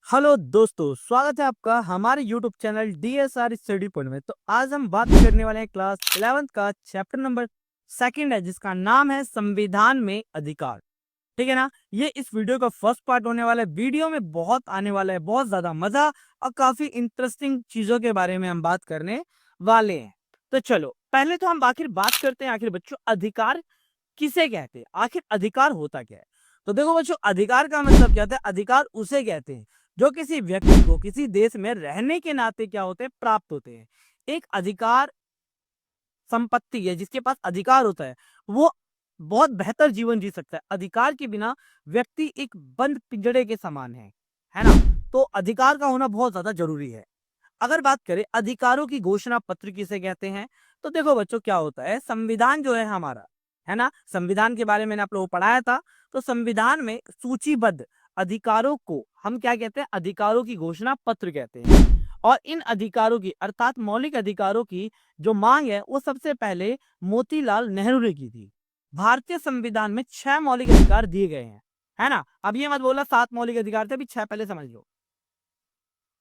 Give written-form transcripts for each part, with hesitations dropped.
Hello दोस्तों, स्वागत है आपका हमारे YouTube channel DSR study point में। तो आज हम बात करने वाले हैं क्लास 11th का चैप्टर नंबर सेकंड है, जिसका नाम है संविधान में अधिकार। ठीक है ना। ये इस वीडियो का फर्स्ट पार्ट होने वाला है। वीडियो में बहुत आने वाला है, बहुत ज्यादा मजा और काफी इंटरेस्टिंग चीजों के बारे में हम बात करने वाले हैं। तो चलो पहले तो हम आखिर बात करते हैं, आखिर बच्चों अधिकार किसे कहते हैं, आखिर अधिकार होता क्या है। तो देखो बच्चों, अधिकार का मतलब क्या होता है। अधिकार उसे कहते हैं जो किसी व्यक्ति को किसी देश में रहने के नाते क्या होते हैं, प्राप्त होते हैं। एक अधिकार संपत्ति है, जिसके पास अधिकार होता है वो बहुत बेहतर जीवन जी सकता है। अधिकार के बिना व्यक्ति एक बंद पिंजड़े के समान है ना। तो अधिकार का होना बहुत ज्यादा जरूरी है। अगर बात करें अधिकारों की घोषणा पत्र किसे कहते हैं, तो देखो बच्चों, क्या होता है, संविधान जो है हमारा, है ना, संविधान के बारे में मैंने आप लोगों को पढ़ाया था। तो संविधान में सूचीबद्ध अधिकारों को हम क्या कहते हैं, अधिकारों की घोषणा पत्र कहते हैं। और इन अधिकारों की अर्थात मौलिक अधिकारों की जो मांग है वो सबसे पहले मोतीलाल नेहरू ने की थी। भारतीय संविधान में 6 मौलिक अधिकार दिए गए हैं, है ना। अब ये मत बोला 7 मौलिक अधिकार थे, अभी 6 पहले समझ लो।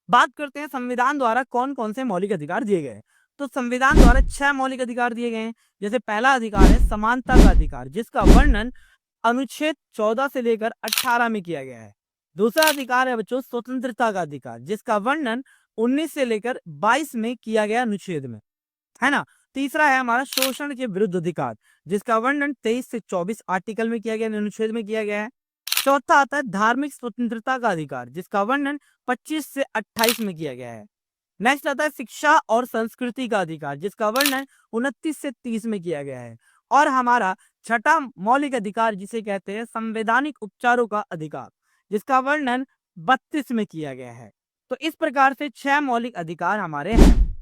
बात करते हैं संविधान द्वारा कौन कौन से मौलिक अधिकार दिए गए हैं। तो संविधान द्वारा 6 मौलिक अधिकार दिए गए हैं। जैसे पहला अधिकार है समानता का अधिकार, जिसका वर्णन अनुच्छेद 14 से लेकर 18 में किया गया है। दूसरा अधिकार है बच्चों स्वतंत्रता का अधिकार, जिसका वर्णन 19 से लेकर 22 में किया गया अनुच्छेद में, है ना। तीसरा है हमारा शोषण के विरुद्ध अधिकार, जिसका वर्णन 23 से 24 आर्टिकल में किया गया, अनुच्छेद में किया गया है। चौथा आता है धार्मिक स्वतंत्रता का अधिकार, जिसका वर्णन 25 से 28 में किया गया है। नेक्स्ट आता है शिक्षा और संस्कृति का अधिकार, जिसका वर्णन 29 से 30 में किया गया है। और हमारा छठा मौलिक अधिकार जिसे कहते हैं संवैधानिक उपचारों का अधिकार, जिसका वर्णन 32 में किया गया है। तो इस प्रकार से 6 मौलिक अधिकार हमारे हैं।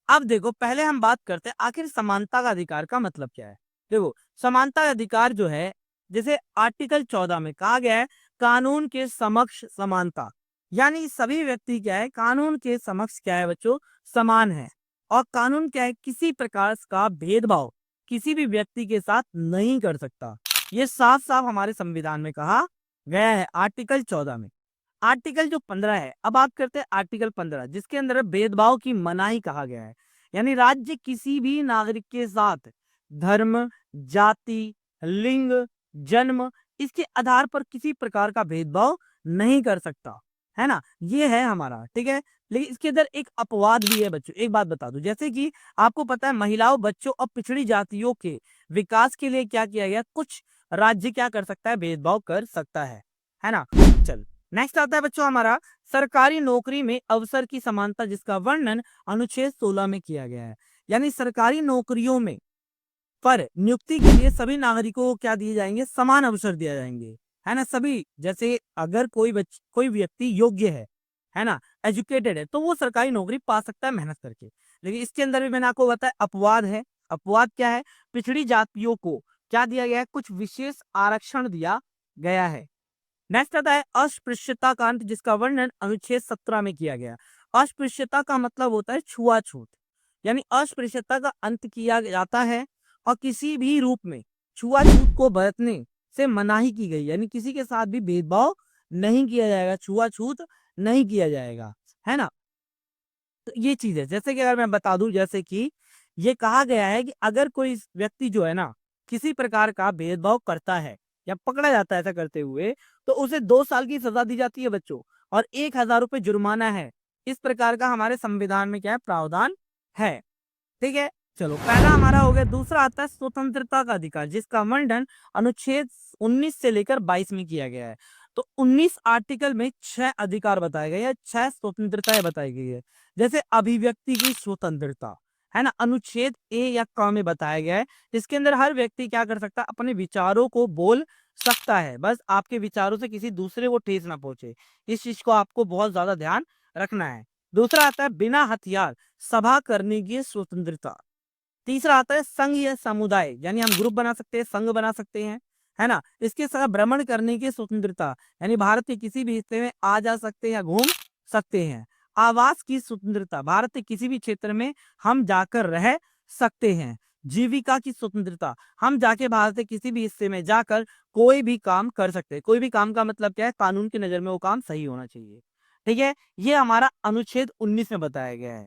अब देखो, पहले हम बात करते हैं आखिर समानता का अधिकार का मतलब क्या है। देखो, समानता का अधिकार जो है, जैसे आर्टिकल 14 में कहा गया है, कानून के समक्ष समानता, यानी सभी व्यक्ति क्या है, कानून के समक्ष क्या है बच्चों, समान है। और कानून क्या है, किसी प्रकार का भेदभाव किसी भी व्यक्ति के साथ नहीं कर सकता। ये साफ साफ हमारे संविधान में कहा गया है आर्टिकल 14 में। आर्टिकल जो 15 है, अब बात करते हैं आर्टिकल 15, जिसके अंदर भेदभाव की मनाही कहा गया है। यानी राज्य किसी भी नागरिक के साथ धर्म, जाति, लिंग, जन्म, इसके आधार पर किसी प्रकार का भेदभाव नहीं कर सकता, है ना। ये है हमारा, ठीक है। लेकिन इसके अंदर एक अपवाद भी है बच्चों, एक बात बता दूं, जैसे कि आपको पता है महिलाओं, बच्चों और पिछड़ी जातियों के विकास के लिए क्या किया गया, कुछ राज्य क्या कर सकता है, भेदभाव कर सकता है ना। चल, नेक्स्ट आता है बच्चों हमारा सरकारी नौकरी में अवसर की समानता, जिसका वर्णन अनुच्छेद 16 में किया गया है। यानी सरकारी नौकरियों में पर नियुक्ति के लिए सभी नागरिकों को क्या दिए जाएंगे, समान अवसर दिया जाएंगे, है ना। सभी, जैसे अगर कोई व्यक्ति योग्य है ना, एजुकेटेड है, तो वो सरकारी नौकरी पा सकता है मेहनत करके। लेकिन इसके अंदर भी मैंने आपको बताया अपवाद है। अपवाद क्या है, पिछड़ी जातियों को क्या दिया गया है, कुछ विशेष आरक्षण दिया गया है। नेक्स्ट आता है अस्पृश्यता का अंत, जिसका वर्णन अनुच्छेद 17 में किया गया। अस्पृश्यता का मतलब होता है छुआछूत, यानी अस्पृश्यता का अंत किया जाता है और किसी भी रूप में छुआछूत को बरतने से मनाही की गई, यानी किसी के साथ भी भेदभाव नहीं किया जाएगा, छुआछूत नहीं किया जाएगा, है ना। तो ये चीज है, जैसे कि अगर मैं बता दूं, जैसे कि ये कहा गया है कि अगर कोई व्यक्ति जो है ना किसी प्रकार का भेदभाव करता है या पकड़ा जाता है ऐसा करते हुए, तो उसे 2 साल की सजा दी जाती है बच्चों, और 1,000 रुपये जुर्माना है। इस प्रकार का हमारे संविधान में क्या है, प्रावधान है। ठीक है। चलो, पहला हमारा हो गया। दूसरा आता है स्वतंत्रता का अधिकार, जिसका वर्णन अनुच्छेद 19 से लेकर 22 में किया गया है। तो 19 आर्टिकल में 6 अधिकार बताए गए हैं, 6 स्वतंत्रताएं बताई गई है। जैसे अभिव्यक्ति की स्वतंत्रता, है ना, अनुच्छेद ए या क में बताया गया है। इसके अंदर हर व्यक्ति क्या कर सकता है, अपने विचारों को बोल सकता है, बस आपके विचारों से किसी दूसरे को ठेस ना पहुंचे। इस चीज को आपको बहुत ज्यादा ध्यान रखना है। दूसरा आता है बिना हथियार सभा करने की स्वतंत्रता। तीसरा आता है संघ या समुदाय, यानी हम ग्रुप बना सकते हैं, संघ बना सकते हैं, है ना। इसके साथ भ्रमण करने की स्वतंत्रता, यानी भारत के किसी भी हिस्से में आ जा सकते हैं या घूम सकते हैं। आवास की स्वतंत्रता, भारत के किसी भी क्षेत्र में हम जाकर रह सकते हैं। जीविका की स्वतंत्रता, हम जाके भारत के किसी भी हिस्से में जाकर कोई भी काम कर सकते हैं। कोई भी काम का मतलब क्या है, कानून की नजर में वो काम सही होना चाहिए। ठीक है, ये हमारा अनुच्छेद 19 में बताया गया है।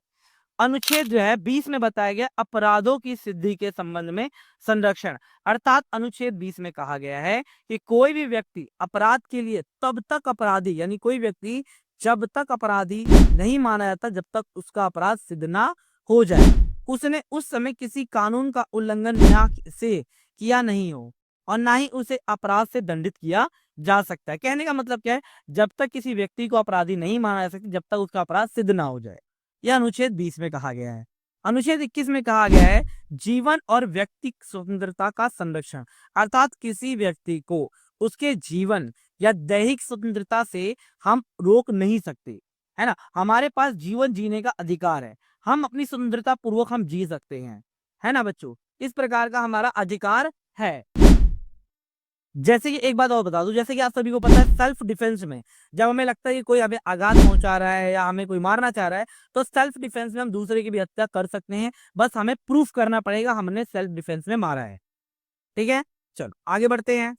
अनुच्छेद जो है 20 में बताया गया अपराधों की सिद्धि के संबंध में संरक्षण, अर्थात अनुच्छेद 20 में कहा गया है कि कोई भी व्यक्ति अपराध के लिए तब तक अपराधी, यानी कोई व्यक्ति जब तक अपराधी नहीं माना जाता जब तक उसका अपराध सिद्ध ना हो जाए, उसने उस समय किसी कानून का उल्लंघन ना से किया नहीं हो और ना ही उसे अपराध से दंडित किया जा सकता है। कहने का मतलब क्या है, जब तक किसी व्यक्ति को अपराधी नहीं माना जा सकता जब तक उसका अपराध सिद्ध ना हो जाए। यह अनुच्छेद 20 में कहा गया है। अनुच्छेद 21 में कहा गया है जीवन और व्यक्ति स्वतंत्रता का संरक्षण, अर्थात किसी व्यक्ति को उसके जीवन या दैहिक स्वतंत्रता से हम रोक नहीं सकते, है ना। हमारे पास जीवन जीने का अधिकार है, हम अपनी स्वतंत्रता पूर्वक हम जी सकते हैं, है ना बच्चों। इस प्रकार का हमारा अधिकार है। जैसे कि एक बात और बता दूं, जैसे कि आप सभी को पता है सेल्फ डिफेंस में जब हमें लगता है कि कोई हमें आघात पहुंचा रहा है या हमें कोई मारना चाह रहा है, तो सेल्फ डिफेंस में हम दूसरे की भी हत्या कर सकते हैं, बस हमें प्रूफ करना पड़ेगा हमने सेल्फ डिफेंस में मारा है। ठीक है, चलो आगे बढ़ते हैं।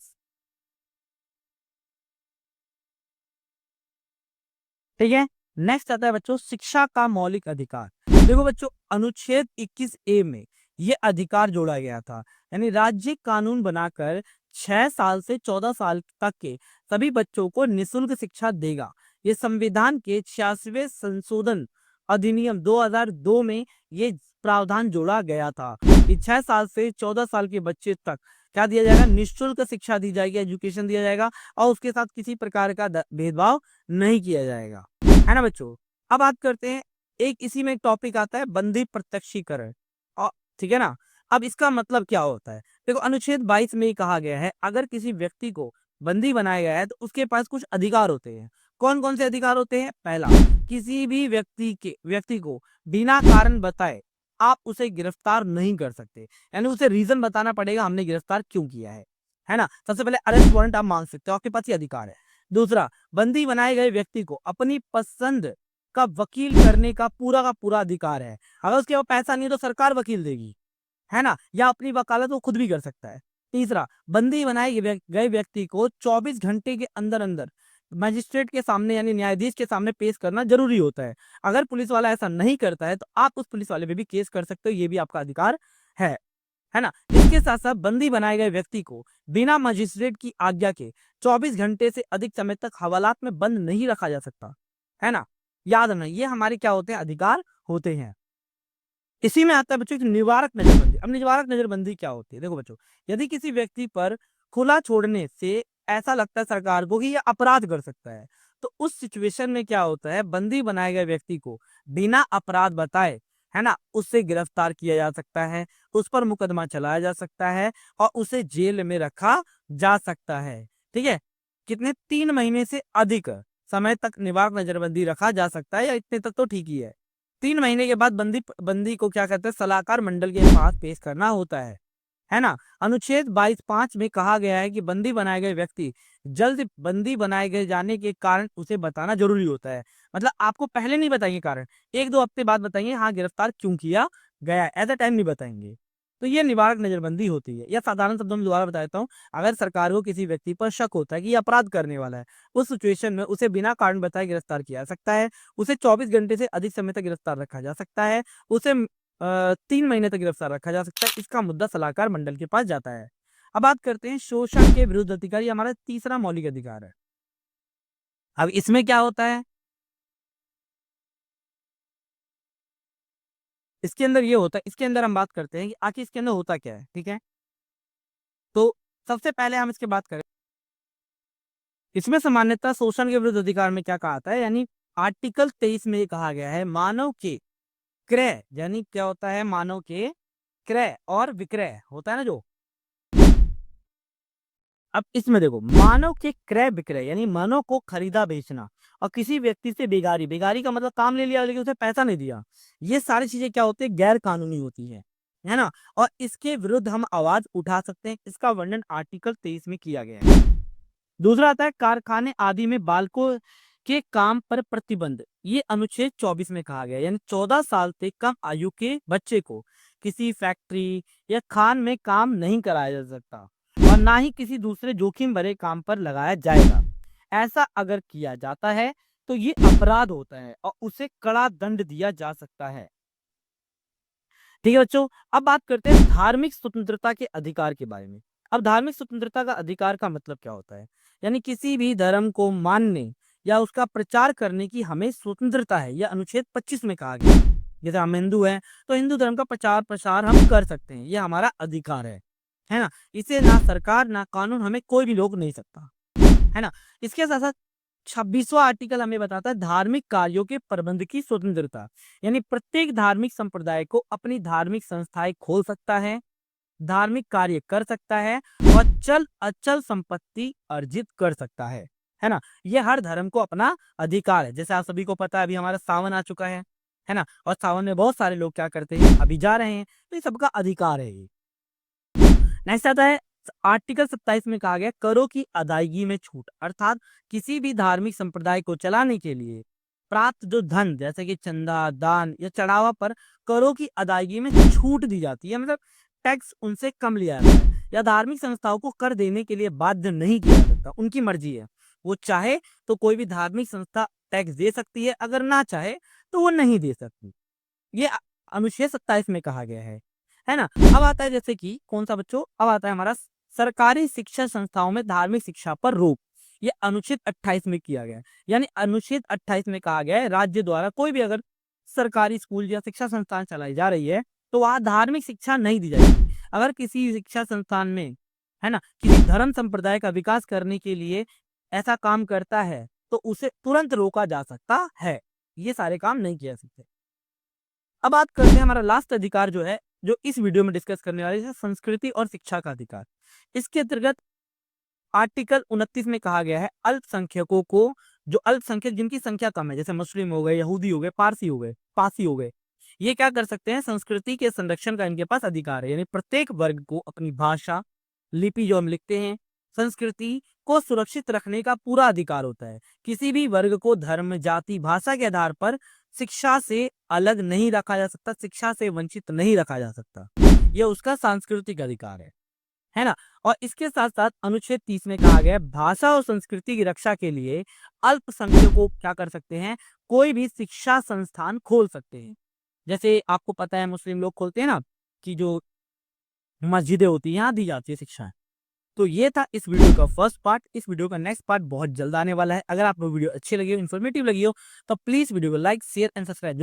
ठीक है, नेक्स्ट आता है बच्चों शिक्षा का मौलिक अधिकार। देखो बच्चों, अनुच्छेद 21 ए में ये अधिकार जोड़ा गया था, यानी राज्य कानून बनाकर 6 साल से 14 साल तक के सभी बच्चों को निःशुल्क शिक्षा देगा। ये संविधान के 86वें संशोधन अधिनियम 2002 में ये प्रावधान जोड़ा गया था कि 6 साल से 14 साल के बच्चे तक क्या दिया जाएगा, निःशुल्क शिक्षा दी जाएगी, एजुकेशन दिया जाएगा और उसके साथ किसी प्रकार का भेदभाव नहीं किया जाएगा, है ना बच्चों। अब बात करते हैं, एक इसी में एक टॉपिक आता है बंदी प्रत्यक्षीकरण, और ठीक है ना। अब इसका मतलब क्या होता है, देखो अनुच्छेद 22 में ही कहा गया है अगर किसी व्यक्ति को बंदी बनाया गया है तो उसके पास कुछ अधिकार होते हैं। कौन कौन से अधिकार होते हैं, पहला, किसी भी व्यक्ति को बिना कारण बताए आप उसे गिरफ्तार नहीं कर सकते, यानी उसे रीजन बताना पड़ेगा हमने गिरफ्तार क्यों किया है ना। सबसे पहले अरेस्ट वारंट आप मांग सकते हो, आपके पास ये अधिकार है। दूसरा, बंदी बनाए गए व्यक्ति को अपनी पसंद का वकील करने का पूरा अधिकार है। अगर उसके पास पैसा नहीं है तो सरकार वकील देगी, है ना, या अपनी वकालत वो खुद भी कर सकता है। तीसरा, बंदी बनाए गए व्यक्ति को 24 घंटे के अंदर अंदर मजिस्ट्रेट के सामने यानी न्यायाधीश के सामने पेश करना जरूरी होता है। अगर पुलिस वाला ऐसा नहीं करता है तो आप उस पुलिस वाले पे भी केस कर सकते हो, ये भी आपका अधिकार है ना। इसके साथ साथ बंदी बनाए गए व्यक्ति को बिना मजिस्ट्रेट की आज्ञा के 24 घंटे से अधिक समय तक हवालात में बंद नहीं रखा जा सकता, है ना। याद रखना ये हमारे क्या होते हैं, अधिकार होते हैं। इसी में आता है बच्चों निवारक नजरबंदी। अब निवारक नजरबंदी क्या होती है, देखो बच्चों, यदि किसी व्यक्ति पर खुला छोड़ने से ऐसा लगता है सरकार को कि यह अपराध कर सकता है, तो उस सिचुएशन में क्या होता है, बंदी बनाए गए व्यक्ति को बिना अपराध बताए, है ना, उससे गिरफ्तार किया जा सकता है, उस पर मुकदमा चलाया जा सकता है और उसे जेल में रखा जा सकता है। ठीक है, कितने, 3 महीने से अधिक समय तक निवारक नजरबंदी रखा जा सकता है, या इतने तक तो ठीक ही है। 3 महीने के बाद बंदी को क्या कहते हैं, सलाहकार मंडल के पास पेश करना होता है ना। अनुच्छेद 22(5) में कहा गया है कि बंदी बनाए गए व्यक्ति जल्द बंदी बनाए गए जाने के कारण उसे बताना जरूरी होता है। मतलब आपको पहले नहीं बताएंगे कारण, 1-2 हफ्ते बाद बताएंगे हाँ गिरफ्तार क्यों किया गया, एट अ टाइम नहीं बताएंगे। तो ये निवारक नजरबंदी होती है। या साधारण शब्दों में दोबारा बता देता हूँ, अगर सरकार को किसी व्यक्ति पर शक होता है कि ये अपराध करने वाला है, उस सिचुएशन में उसे बिना कारण बताए गिरफ्तार किया जा सकता है, उसे 24 घंटे से अधिक समय तक गिरफ्तार रखा जा सकता है, उसे 3 महीने तक गिरफ्तार रखा जा सकता है। इसका मुद्दा सलाहकार मंडल के पास जाता है। अब बात करते हैं शोषण के विरुद्ध अधिकार, ये हमारा तीसरा मौलिक अधिकार है। अब इसमें क्या होता है, इसके अंदर ये होता है, इसके अंदर हम बात करते हैं कि आखिर इसके अंदर होता क्या है। ठीक है, तो सबसे पहले हम इसके बात करें, इसमें सामान्यतः शोषण के विरुद्ध अधिकार में क्या कहा था, यानी आर्टिकल 23 में ये कहा गया है मानव के क्रय, यानी क्या होता है, मानव के क्रय और विक्रय होता है ना जो। अब इसमें देखो, मानव के क्रय विक्रय यानी मानव को खरीदा बेचना और किसी व्यक्ति से बेगारी, बेगारी का मतलब काम ले लिया लेकिन उसे पैसा नहीं दिया, ये सारी चीजें क्या होती है, गैर कानूनी होती है ना। और इसके विरुद्ध हम आवाज उठा सकते हैं, इसका वर्णन आर्टिकल 23 में किया गया है। दूसरा आता है कारखाने आदि में बालकों के काम पर प्रतिबंध, ये अनुच्छेद 24 में कहा गया है, यानी 14 साल से कम आयु के बच्चे को किसी फैक्ट्री या खान में काम नहीं कराया जा सकता और ना ही किसी दूसरे जोखिम भरे काम पर लगाया जाएगा। ऐसा अगर किया जाता है तो ये अपराध होता है और उसे कड़ा दंड दिया जा सकता है। ठीक है बच्चों, अब बात करते हैं धार्मिक स्वतंत्रता के अधिकार के बारे में। अब धार्मिक स्वतंत्रता का अधिकार का मतलब क्या होता है? यानी किसी भी धर्म को मानने या उसका प्रचार करने की हमें स्वतंत्रता है, यह अनुच्छेद 25 में कहा गया है। जैसे हम हिंदू हैं, तो हिंदू धर्म का प्रचार प्रसार हम कर सकते हैं, यह हमारा अधिकार है ना? इसे ना सरकार ना कानून हमें कोई भी रोक नहीं सकता, है ना? इसके साथ साथ 26वां आर्टिकल हमें बताता है धार्मिक कार्यों के प्रबंध की स्वतंत्रता। यानी प्रत्येक धार्मिक संप्रदाय को अपनी धार्मिक संस्थाएं खोल सकता है, धार्मिक कार्य कर सकता है और चल अचल संपत्ति अर्जित कर सकता है ना? ये हर धर्म को अपना अधिकार है। जैसे आप सभी को पता है, अभी हमारा सावन आ चुका है ना? और सावन में बहुत सारे लोग क्या करते हैं, अभी जा रहे हैं, तो ये सबका अधिकार है ये। नेक्स्ट आता है आर्टिकल 27 में कहा गया करों की अदायगी में छूट, अर्थात किसी भी धार्मिक संप्रदाय को चलाने के लिए प्राप्त जो धन जैसे कि चंदा, दान या चढ़ावा पर करों की अदायगी में छूट दी जाती है, मतलब टैक्स उनसे कम लिया जाता है, या धार्मिक संस्थाओं को कर देने के लिए बाध्य नहीं किया जाता, उनकी मर्जी है। वो चाहे तो कोई भी धार्मिक संस्था टैक्स दे सकती है, अगर ना चाहे तो वो नहीं दे सकती। ये अनुच्छेद 27 में कहा गया है ना? अब आता है जैसे कि कौन सा बच्चों, अब आता है हमारा सरकारी शिक्षा संस्थाओं में धार्मिक शिक्षा पर रोक। ये अनुच्छेद 28 में किया गया है। यानी अनुच्छेद 28 में कहा गया है राज्य द्वारा कोई भी अगर सरकारी स्कूल या शिक्षा संस्थान चलाई जा रही है, तो वहाँ धार्मिक शिक्षा नहीं दी जाएगी। अगर किसी शिक्षा संस्थान में, है ना, किसी धर्म संप्रदाय का विकास करने के लिए ऐसा काम करता है, तो उसे तुरंत रोका जा सकता है। ये सारे काम नहीं किए जा सकते। अब बात करते हैं हमारा लास्ट अधिकार जो है, जो इस वीडियो में डिस्कस करने वाले हैं, संस्कृति और शिक्षा का अधिकार। इसके अंतर्गत आर्टिकल 29 में कहा गया है अल्पसंख्यकों को, जो अल्पसंख्यक जिनकी संख्या कम है, जैसे मुस्लिम हो गए, यहूदी हो गए, पारसी हो गए, ये क्या कर सकते हैं, संस्कृति के संरक्षण का इनके पास अधिकार है। यानी प्रत्येक वर्ग को अपनी भाषा, लिपि जो हम लिखते हैं, संस्कृति को सुरक्षित रखने का पूरा अधिकार होता है। किसी भी वर्ग को धर्म, जाति, भाषा के आधार पर शिक्षा से अलग नहीं रखा जा सकता, शिक्षा से वंचित नहीं रखा जा सकता। यह उसका सांस्कृतिक अधिकार है ना? और इसके साथ साथ अनुच्छेद 30 में कहा गया है भाषा और संस्कृति की रक्षा के लिए अल्पसंख्यकों क्या कर सकते हैं, कोई भी शिक्षा संस्थान खोल सकते हैं। जैसे आपको पता है मुस्लिम लोग खोलते हैं ना, कि जो मस्जिदें होती हैं, यहाँ दी जाती है शिक्षा। तो ये था इस वीडियो का फर्स्ट पार्ट। इस वीडियो का नेक्स्ट पार्ट बहुत जल्द आने वाला है। अगर आपको वीडियो अच्छी लगी हो, इन्फॉर्मेटिव लगी हो, तो प्लीज वीडियो को लाइक, शेयर एंड सब्सक्राइब